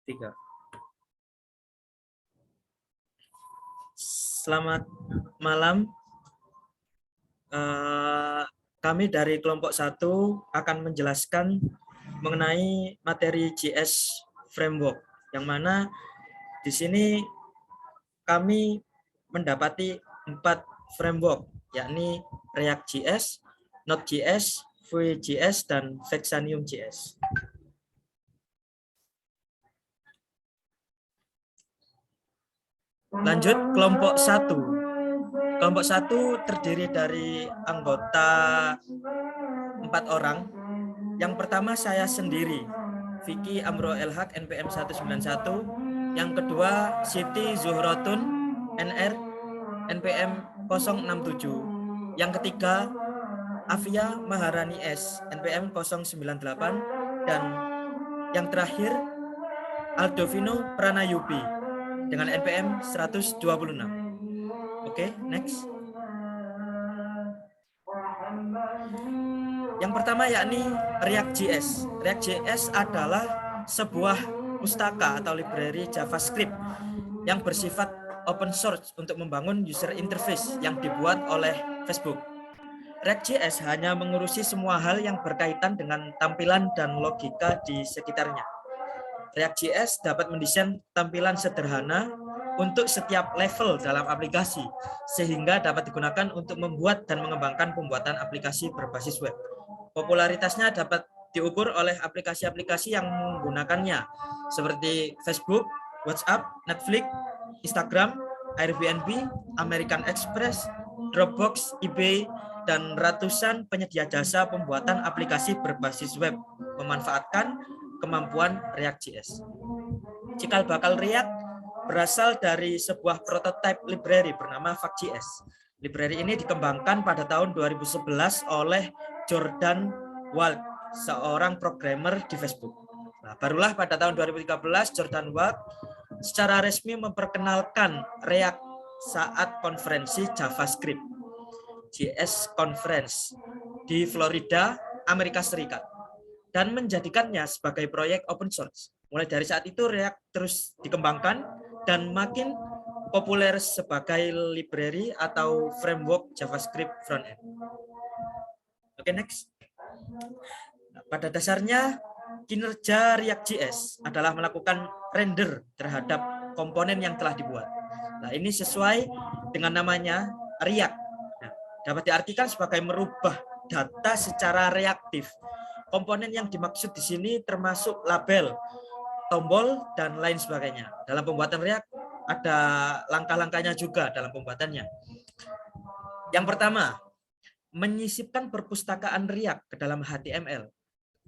3. Selamat malam. Kami dari kelompok 1 akan menjelaskan mengenai materi JS Framework, yang mana di sini kami mendapati 4 framework, yakni React.js, Node.js, Vue.js, dan Vexanium.js. Lanjut kelompok 1. Kelompok 1 terdiri dari anggota 4 orang. Yang pertama saya sendiri, Vicky Amro Elhak, NPM 191. Yang kedua Siti Zuhrotun, NR, NPM 067. Yang ketiga Afia Maharani S, NPM 098. Dan yang terakhir Aldovino Pranayubi dengan NPM 126. Oke, next. Yang pertama yakni React.js. React.js adalah sebuah pustaka atau library JavaScript yang bersifat open source untuk membangun user interface yang dibuat oleh Facebook. React.js hanya mengurusi semua hal yang berkaitan dengan tampilan dan logika di sekitarnya. React.js dapat mendesain tampilan sederhana untuk setiap level dalam aplikasi, sehingga dapat digunakan untuk membuat dan mengembangkan pembuatan aplikasi berbasis web. Popularitasnya dapat diukur oleh aplikasi-aplikasi yang menggunakannya, seperti Facebook, WhatsApp, Netflix, Instagram, Airbnb, American Express, Dropbox, eBay, dan ratusan penyedia jasa pembuatan aplikasi berbasis web memanfaatkan kemampuan React.js. Cikal bakal React berasal dari sebuah prototype library bernama Vue.js. Library ini dikembangkan pada tahun 2011 oleh Jordan Wald, seorang programmer di Facebook. Nah, barulah pada tahun 2013 Jordan Wald secara resmi memperkenalkan React saat konferensi JavaScript JS Conference di Florida, Amerika Serikat, dan menjadikannya sebagai proyek open source. Mulai dari saat itu React terus dikembangkan dan makin populer sebagai library atau framework JavaScript frontend. Oke, next. Nah, pada dasarnya kinerja React.js adalah melakukan render terhadap komponen yang telah dibuat. Nah, ini sesuai dengan namanya React. Nah, dapat diartikan sebagai merubah data secara reaktif. Komponen yang dimaksud di sini termasuk label, tombol, dan lain sebagainya. Dalam pembuatan React ada langkah-langkahnya juga dalam pembuatannya. Yang pertama, menyisipkan perpustakaan React ke dalam HTML.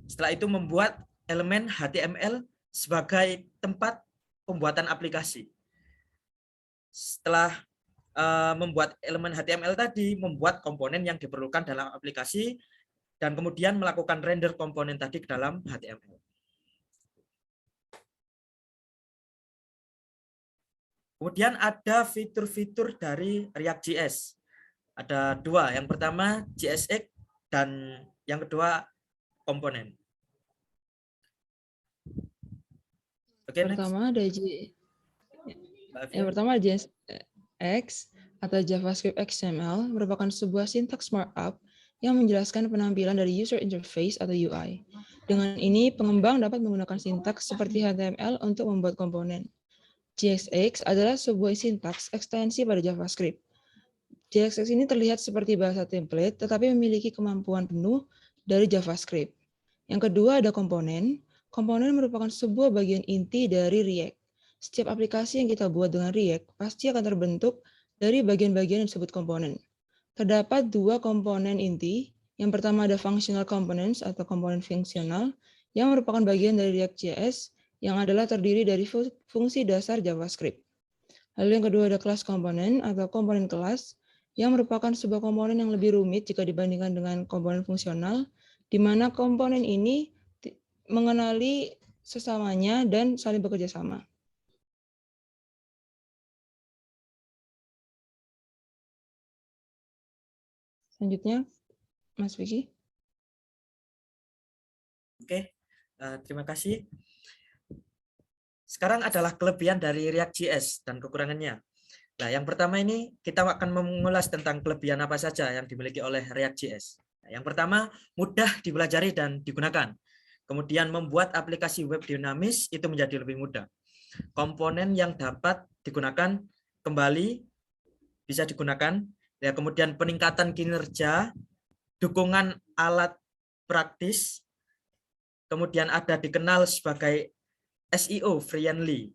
Setelah itu membuat elemen HTML sebagai tempat pembuatan aplikasi. Setelah membuat elemen HTML tadi, membuat komponen yang diperlukan dalam aplikasi, dan kemudian melakukan render komponen tadi ke dalam HTML. Kemudian ada fitur-fitur dari React.js. Ada 2. Yang pertama JSX dan yang kedua komponen. Oke, pertama ada yang pertama JSX atau JavaScript XML merupakan sebuah sintaks markup yang menjelaskan penampilan dari user interface atau UI. Dengan ini, pengembang dapat menggunakan sintaks seperti HTML untuk membuat komponen. JSX adalah sebuah sintaks ekstensi pada JavaScript. JSX ini terlihat seperti bahasa template, tetapi memiliki kemampuan penuh dari JavaScript. Yang kedua ada komponen. Komponen merupakan sebuah bagian inti dari React. Setiap aplikasi yang kita buat dengan React pasti akan terbentuk dari bagian-bagian yang disebut komponen. Terdapat 2 komponen inti. Yang pertama ada functional components atau komponen fungsional yang merupakan bagian dari React.js yang adalah terdiri dari fungsi dasar JavaScript. Lalu yang kedua ada class komponen atau komponen kelas yang merupakan sebuah komponen yang lebih rumit jika dibandingkan dengan komponen fungsional, di mana komponen ini mengenali sesamanya dan saling bekerja sama. Selanjutnya, Mas Vicky. Oke, terima kasih. Sekarang adalah kelebihan dari React.js dan kekurangannya. Nah, yang pertama ini kita akan mengulas tentang kelebihan apa saja yang dimiliki oleh React.js. Nah, yang pertama, mudah dipelajari dan digunakan. Kemudian membuat aplikasi web dinamis itu menjadi lebih mudah. Komponen yang dapat digunakan kembali bisa digunakan. Ya, kemudian peningkatan kinerja, dukungan alat praktis, kemudian ada dikenal sebagai SEO friendly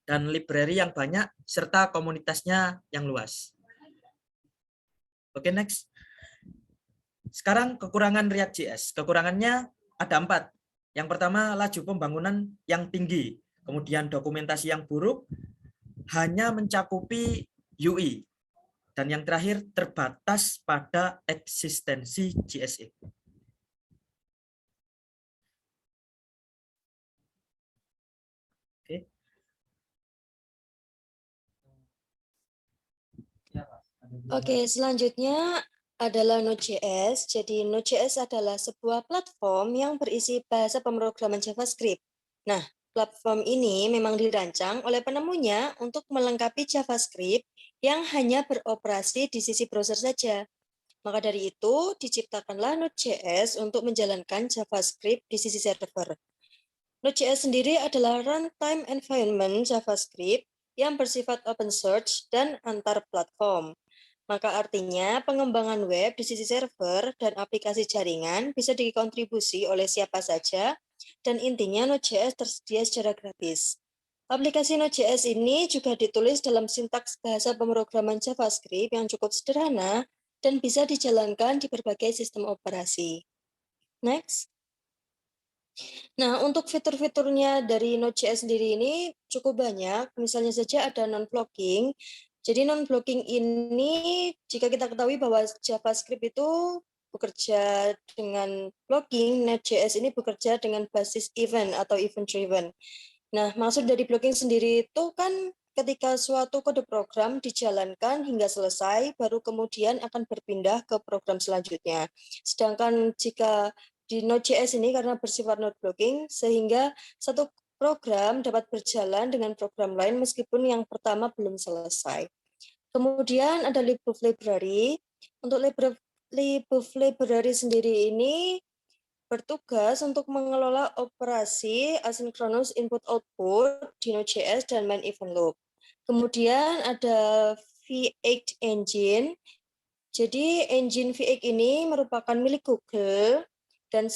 dan library yang banyak serta komunitasnya yang luas. Oke, next. Sekarang kekurangan React.js. Kekurangannya ada 4. Yang pertama, laju pembangunan yang tinggi. Kemudian dokumentasi yang buruk, hanya mencakupi UI. Dan yang terakhir, terbatas pada eksistensi JSE. Oke. Oke, selanjutnya adalah Node.js. Jadi Node.js adalah sebuah platform yang berisi bahasa pemrograman JavaScript. Nah, platform ini memang dirancang oleh penemunya untuk melengkapi JavaScript yang hanya beroperasi di sisi browser saja. Maka dari itu, diciptakanlah Node.js untuk menjalankan JavaScript di sisi server. Node.js sendiri adalah runtime environment JavaScript yang bersifat open source dan antar platform. Maka artinya pengembangan web di sisi server dan aplikasi jaringan bisa dikontribusi oleh siapa saja, dan intinya Node.js tersedia secara gratis. Aplikasi Node.js ini juga ditulis dalam sintaks bahasa pemrograman JavaScript yang cukup sederhana dan bisa dijalankan di berbagai sistem operasi. Next. Nah, untuk fitur-fiturnya dari Node.js sendiri ini cukup banyak. Misalnya saja ada non-blocking. Jadi non-blocking ini, jika kita ketahui bahwa JavaScript itu bekerja dengan blocking, Node.js ini bekerja dengan basis event atau event-driven. Nah, maksud dari blocking sendiri itu kan ketika suatu kode program dijalankan hingga selesai, baru kemudian akan berpindah ke program selanjutnya. Sedangkan jika di Node.js ini karena bersifat node blocking, sehingga satu program dapat berjalan dengan program lain meskipun yang pertama belum selesai. Kemudian ada libuf library. Untuk libuf library sendiri ini bertugas untuk mengelola operasi asynchronous input-output di Node.js dan main event loop. Kemudian ada V8 engine. Jadi engine V8 ini merupakan milik Google dan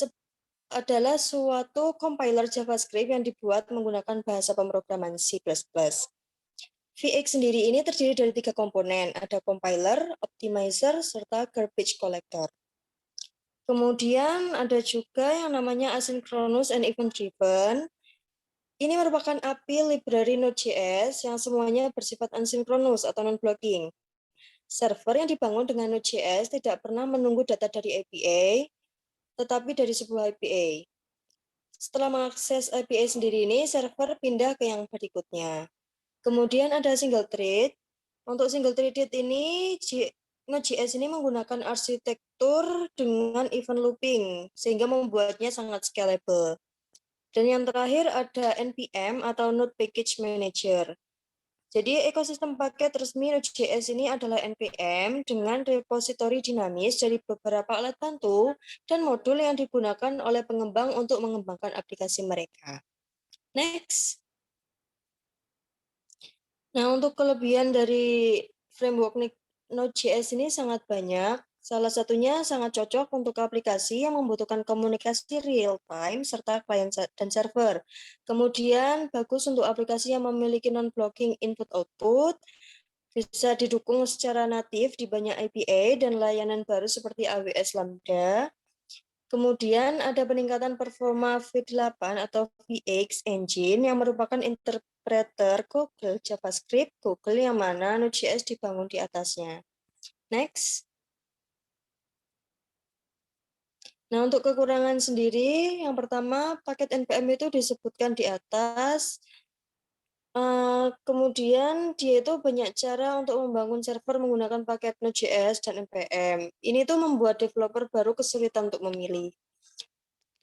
adalah suatu compiler JavaScript yang dibuat menggunakan bahasa pemrograman C++. V8 sendiri ini terdiri dari 3 komponen, ada compiler, optimizer, serta garbage collector. Kemudian ada juga yang namanya asynchronous and event driven. Ini merupakan API library Node.js yang semuanya bersifat asynchronous atau non-blocking. Server yang dibangun dengan Node.js tidak pernah menunggu data dari API, tetapi dari sebuah API. Setelah mengakses API sendiri ini, server pindah ke yang berikutnya. Kemudian ada single thread. Untuk single threaded ini, Node.js ini menggunakan arsitektur dengan event looping, sehingga membuatnya sangat scalable. Dan yang terakhir ada NPM atau Node Package Manager. Jadi ekosistem paket resmi Node.js ini adalah NPM dengan repositori dinamis dari beberapa alat bantu dan modul yang digunakan oleh pengembang untuk mengembangkan aplikasi mereka. Next. Nah, untuk kelebihan dari framework Node.js ini sangat banyak. Salah satunya sangat cocok untuk aplikasi yang membutuhkan komunikasi real-time serta klien dan server. Kemudian bagus untuk aplikasi yang memiliki non-blocking input-output, bisa didukung secara natif di banyak API dan layanan baru seperti AWS Lambda. Kemudian ada peningkatan performa V8 atau VX Engine yang merupakan interpreter Google JavaScript Google yang mana Node.js dibangun di atasnya. Next. Nah, untuk kekurangan sendiri, yang pertama paket NPM itu disebutkan di atas. Kemudian dia itu banyak cara untuk membangun server menggunakan paket Node.js dan NPM. Ini tuh membuat developer baru kesulitan untuk memilih.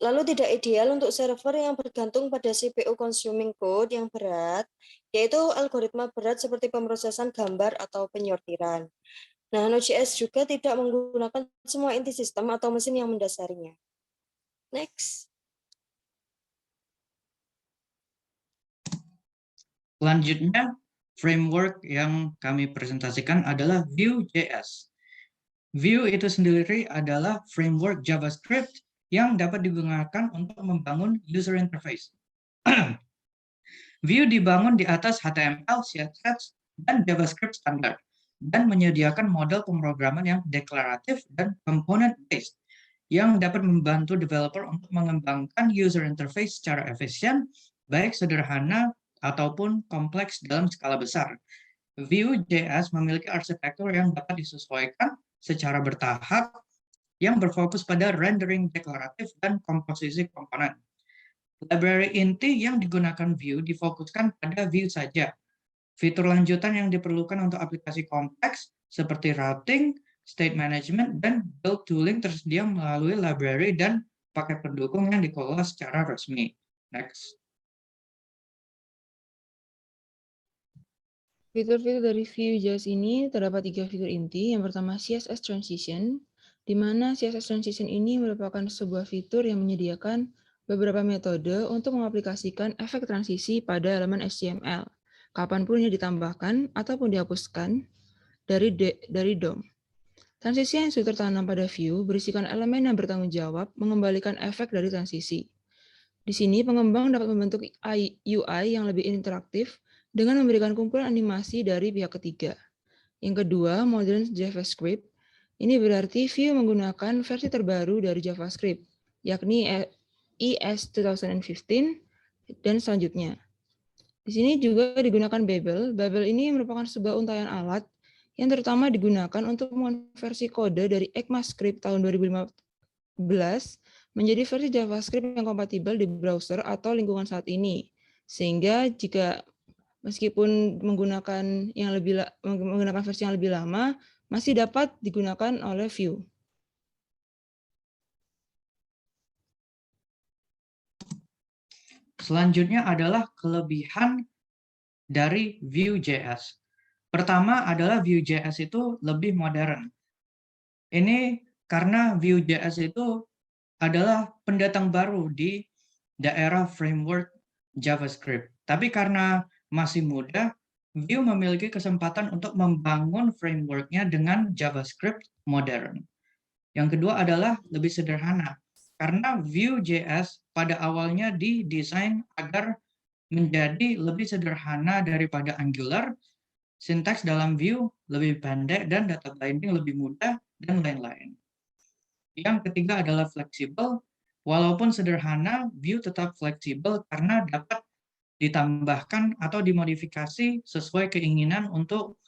Lalu tidak ideal untuk server yang bergantung pada CPU consuming code yang berat, yaitu algoritma berat seperti pemrosesan gambar atau penyortiran. Nah, Node.js juga tidak menggunakan semua inti sistem atau mesin yang mendasarinya. Next. Selanjutnya, framework yang kami presentasikan adalah Vue.js. Vue itu sendiri adalah framework JavaScript yang dapat digunakan untuk membangun user interface. Vue dibangun di atas HTML, CSS, dan JavaScript standar, dan menyediakan model pemrograman yang deklaratif dan component-based, yang dapat membantu developer untuk mengembangkan user interface secara efisien, baik sederhana ataupun kompleks dalam skala besar. Vue.js memiliki arsitektur yang dapat disesuaikan secara bertahap yang berfokus pada rendering deklaratif dan komposisi komponen. Library inti yang digunakan Vue difokuskan pada Vue saja. Fitur lanjutan yang diperlukan untuk aplikasi kompleks seperti routing, state management, dan build tooling tersedia melalui library dan paket pendukung yang dikelola secara resmi. Next. Fitur-fitur dari Vue.js ini terdapat 3 fitur inti. Yang pertama CSS Transition, di mana CSS Transition ini merupakan sebuah fitur yang menyediakan beberapa metode untuk mengaplikasikan efek transisi pada elemen HTML, kapanpun ini ditambahkan ataupun dihapuskan dari DOM. Transisi yang sudah tertanam pada Vue berisikan elemen yang bertanggung jawab mengembalikan efek dari transisi. Di sini pengembang dapat membentuk UI yang lebih interaktif dengan memberikan kumpulan animasi dari pihak ketiga. Yang kedua, Modern JavaScript. Ini berarti Vue menggunakan versi terbaru dari JavaScript, yakni ES 2015 dan selanjutnya. Di sini juga digunakan Babel. Babel ini merupakan sebuah untayan alat yang terutama digunakan untuk mengonversi kode dari ECMAScript tahun 2015 menjadi versi JavaScript yang kompatibel di browser atau lingkungan saat ini. Sehingga jika meskipun menggunakan versi yang lebih lama, masih dapat digunakan oleh Vue. Selanjutnya adalah kelebihan dari Vue.js. Pertama adalah Vue.js itu lebih modern. Ini karena Vue.js itu adalah pendatang baru di daerah framework JavaScript. Tapi karena masih muda, Vue memiliki kesempatan untuk membangun framework-nya dengan JavaScript modern. Yang kedua adalah lebih sederhana, karena Vue.js pada awalnya didesain agar menjadi lebih sederhana daripada Angular, sintaks dalam Vue lebih pendek dan data binding lebih mudah, dan lain-lain. Yang ketiga adalah fleksibel. Walaupun sederhana, Vue tetap fleksibel karena dapat ditambahkan atau dimodifikasi sesuai keinginan untuk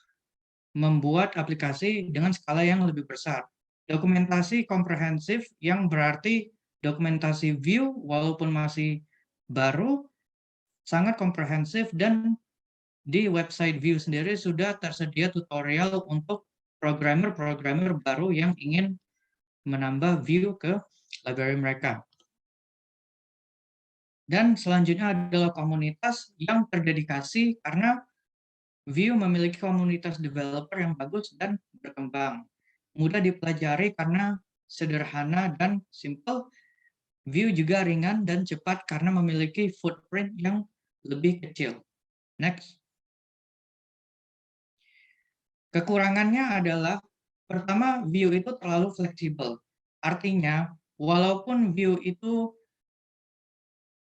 membuat aplikasi dengan skala yang lebih besar. Dokumentasi komprehensif yang berarti dokumentasi Vue walaupun masih baru sangat komprehensif, dan di website Vue sendiri sudah tersedia tutorial untuk programmer-programmer baru yang ingin menambah Vue ke library mereka. Dan selanjutnya adalah komunitas yang terdedikasi karena Vue memiliki komunitas developer yang bagus dan berkembang. Mudah dipelajari karena sederhana dan simple. Vue juga ringan dan cepat karena memiliki footprint yang lebih kecil. Next. Kekurangannya adalah, pertama, Vue itu terlalu fleksibel. Artinya, walaupun Vue itu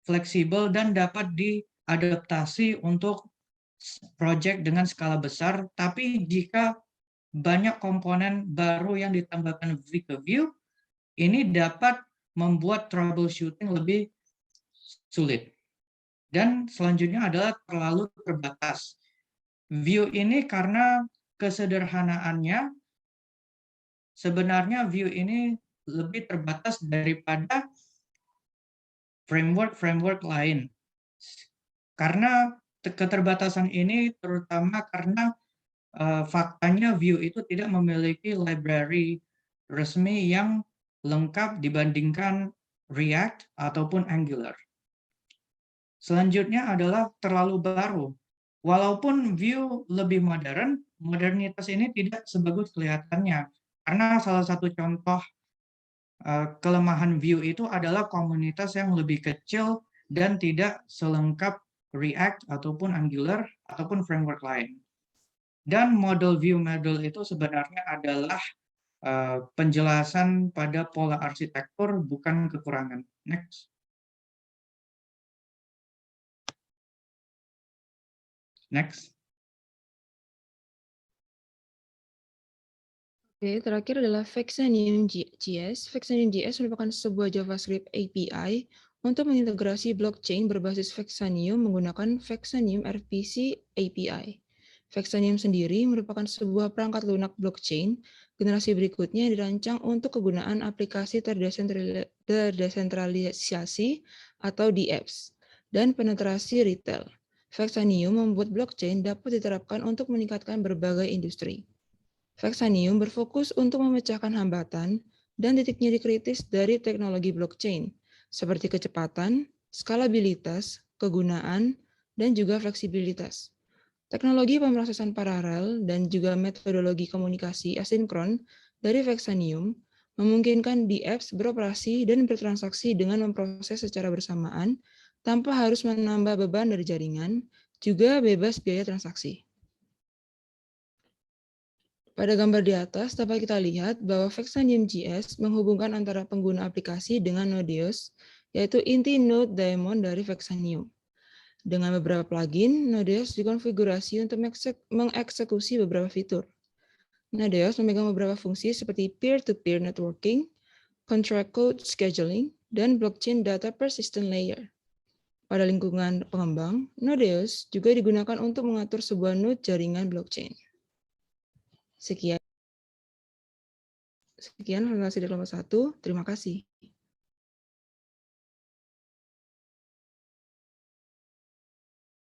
fleksibel dan dapat diadaptasi untuk project dengan skala besar, tapi jika banyak komponen baru yang ditambahkan ke Vue, ini dapat membuat troubleshooting lebih sulit. Dan selanjutnya adalah terlalu terbatas. Vue ini karena kesederhanaannya, sebenarnya Vue ini lebih terbatas daripada framework lain. Karena keterbatasan ini terutama karena faktanya Vue itu tidak memiliki library resmi yang lengkap dibandingkan React, ataupun Angular. Selanjutnya adalah terlalu baru. Walaupun Vue lebih modern, modernitas ini tidak sebagus kelihatannya. Karena salah satu contoh kelemahan Vue itu adalah komunitas yang lebih kecil dan tidak selengkap React ataupun Angular ataupun framework lain. Dan model Vue model itu sebenarnya adalah penjelasan pada pola arsitektur, bukan kekurangan. Next. Next. Oke, terakhir adalah Fexanium.js. Fexanium.js merupakan sebuah JavaScript API untuk mengintegrasi blockchain berbasis Fexanium menggunakan Fexanium RPC API. Fexanium sendiri merupakan sebuah perangkat lunak blockchain generasi berikutnya yang dirancang untuk kegunaan aplikasi terdesentralisasi atau DApps dan penetrasi retail. Fexanium membuat blockchain dapat diterapkan untuk meningkatkan berbagai industri. Fexanium berfokus untuk memecahkan hambatan dan titik nyeri kritis dari teknologi blockchain, seperti kecepatan, skalabilitas, kegunaan, dan juga fleksibilitas. Teknologi pemrosesan paralel dan juga metodologi komunikasi asinkron dari Fexanium memungkinkan DApps beroperasi dan bertransaksi dengan memproses secara bersamaan tanpa harus menambah beban dari jaringan, juga bebas biaya transaksi. Pada gambar di atas dapat kita lihat bahwa Fexanium.js menghubungkan antara pengguna aplikasi dengan Node.js, yaitu inti Node daemon dari Fexanium. Dengan beberapa plugin, Node.js dikonfigurasi untuk mengeksekusi beberapa fitur. Node.js memegang beberapa fungsi seperti peer-to-peer networking, contract code scheduling, dan blockchain data persistent layer. Pada lingkungan pengembang, Node.js juga digunakan untuk mengatur sebuah node jaringan blockchain. Sekian presentasi dari kelompok 1. Terima kasih.